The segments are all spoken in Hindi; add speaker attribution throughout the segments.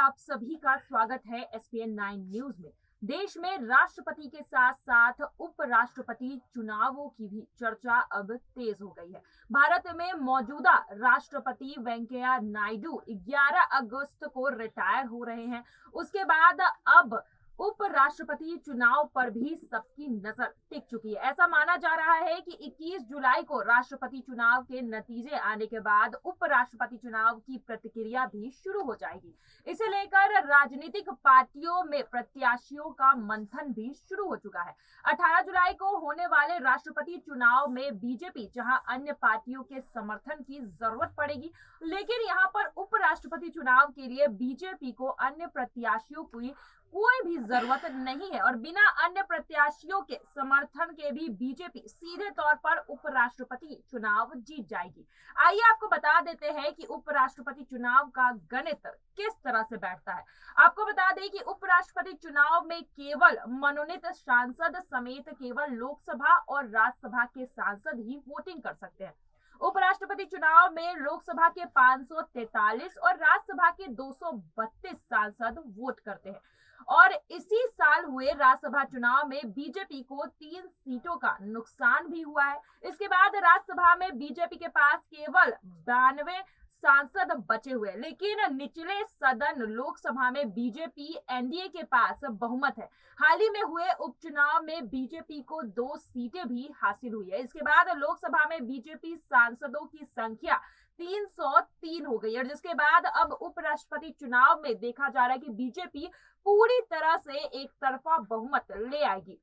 Speaker 1: आप सभी का स्वागत है एसपीएन 9 न्यूज में। देश में राष्ट्रपति के साथ साथ उपराष्ट्रपति चुनावों की भी चर्चा अब तेज हो गई है। भारत में मौजूदा राष्ट्रपति वेंकैया नायडू 11 अगस्त को रिटायर हो रहे हैं। उसके बाद अब उपराष्ट्रपति चुनाव पर भी सबकी नजर टिक चुकी है। ऐसा माना जा रहा है कि 21 जुलाई को राष्ट्रपति चुनाव के नतीजे आने के बाद उपराष्ट्रपति चुनाव की प्रक्रिया भी शुरू हो जाएगी। इसे लेकर राजनीतिक पार्टियों में प्रत्याशियों का मंथन भी शुरू हो चुका है। 18 जुलाई को होने वाले राष्ट्रपति चुनाव में बीजेपी जहां अन्य पार्टियों के समर्थन की जरूरत पड़ेगी, लेकिन यहां पर उपराष्ट्रपति चुनाव के लिए बीजेपी को अन्य प्रत्याशियों की कोई भी जरूरत नहीं है और बिना अन्य प्रत्याशियों के समर्थन के भी बीजेपी सीधे तौर पर उपराष्ट्रपति चुनाव जीत जाएगी। आइए आपको बता देते हैं कि उपराष्ट्रपति चुनाव का गणित किस तरह से बैठता है। आपको बता दें कि उपराष्ट्रपति चुनाव में केवल मनोनीत सांसद समेत केवल लोकसभा और राज्यसभा के सांसद ही वोटिंग कर सकते हैं। उपराष्ट्रपति चुनाव में लोकसभा के 543 और राज्यसभा के 232 सांसद वोट करते हैं और इसी साल हुए राज्यसभा चुनाव में बीजेपी को 3 सीटों का नुकसान भी हुआ है। इसके बाद राज्यसभा में बीजेपी के पास केवल 92 सांसद बचे हुए, लेकिन निचले सदन लोकसभा में बीजेपी एनडीए के पास बहुमत है। हाल ही में हुए उपचुनाव में बीजेपी को 2 सीटें भी हासिल हुई है। इसके बाद लोकसभा में बीजेपी सांसदों की संख्या 303 हो गई है, जिसके बाद अब उपराष्ट्रपति चुनाव में देखा जा रहा है कि बीजेपी पूरी तरह से एक तरफा बहुमत ले आएगी।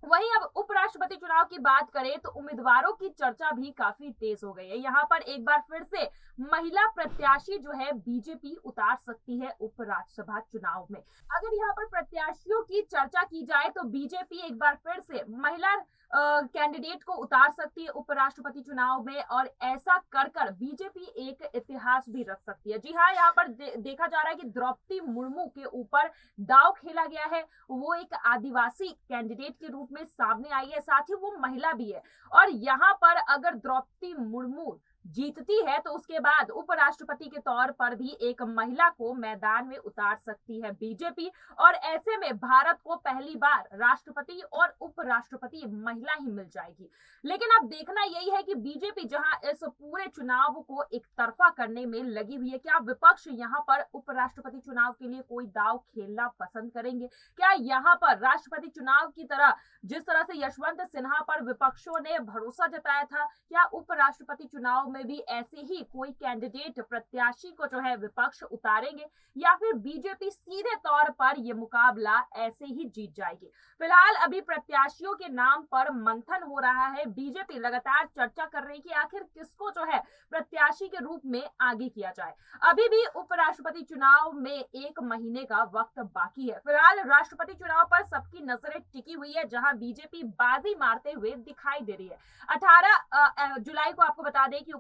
Speaker 1: वहीं अब उपराष्ट्रपति चुनाव की बात करें तो उम्मीदवारों की चर्चा भी काफी तेज हो गई है। यहाँ पर एक बार फिर से महिला प्रत्याशी जो है बीजेपी उतार सकती है उपराष्ट्रसभा चुनाव में। अगर यहाँ पर प्रत्याशियों की चर्चा की जाए तो बीजेपी एक बार फिर से महिला कैंडिडेट को उतार सकती है उपराष्ट्रपति चुनाव में और ऐसा कर बीजेपी एक इतिहास भी रख सकती है। जी हाँ, यहाँ पर देखा जा रहा है कि द्रौपदी मुर्मू के ऊपर दांव खेला गया है। वो एक आदिवासी कैंडिडेट के रूप में सामने आई है, साथ ही वो महिला भी है और यहाँ पर अगर द्रौपदी मुर्मू जीतती है तो उसके बाद उपराष्ट्रपति के तौर पर भी एक महिला को मैदान में उतार सकती है बीजेपी और ऐसे में भारत को पहली बार राष्ट्रपति और उपराष्ट्रपति महिला ही मिल जाएगी। लेकिन अब देखना यही है कि बीजेपी जहां इस पूरे चुनाव को एक तरफा करने में लगी हुई है, क्या विपक्ष यहां पर उपराष्ट्रपति चुनाव के लिए कोई दांव खेलना पसंद करेंगे? क्या यहां पर राष्ट्रपति चुनाव की तरह जिस तरह से यशवंत सिन्हा पर विपक्षों ने भरोसा जताया था, क्या उपराष्ट्रपति चुनाव में भी ऐसे ही कोई कैंडिडेट प्रत्याशी को जो है विपक्ष उतारेंगे या फिर बीजेपी सीधे तौर पर यह मुकाबला ऐसे ही जीत जाएगी? फिलहाल अभी प्रत्याशियों के नाम पर मंथन हो रहा है। बीजेपी लगातार चर्चा कर रही है कि आखिर किसको जो है प्रत्याशी के रूप में आगे किया जाए। अभी भी उपराष्ट्रपति चुनाव में 1 महीने का वक्त बाकी है। फिलहाल राष्ट्रपति चुनाव पर सबकी नजरें टिकी हुई है, जहां बीजेपी बाजी मारते हुए दिखाई दे रही है। 18 जुलाई को आपको बता दें कि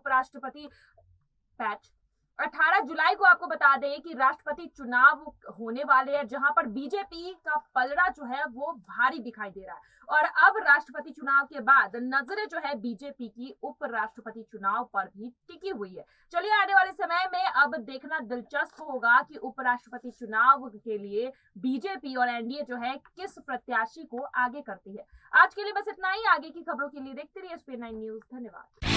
Speaker 1: 18 जुलाई को आपको बता दें कि राष्ट्रपति चुनाव होने वाले हैं, जहां पर बीजेपी का पलड़ा जो है वो भारी दिखाई दे रहा है और अब राष्ट्रपति चुनाव के बाद नजरें जो है बीजेपी की उपराष्ट्रपति चुनाव पर भी टिकी हुई है। चलिए आने वाले समय में अब देखना दिलचस्प होगा कि उपराष्ट्रपति चुनाव के लिए बीजेपी और एनडीए जो है किस प्रत्याशी को आगे करती है। आज के लिए बस इतना ही। आगे की खबरों के लिए देखते रहिए एसपीएन 9 न्यूज। धन्यवाद।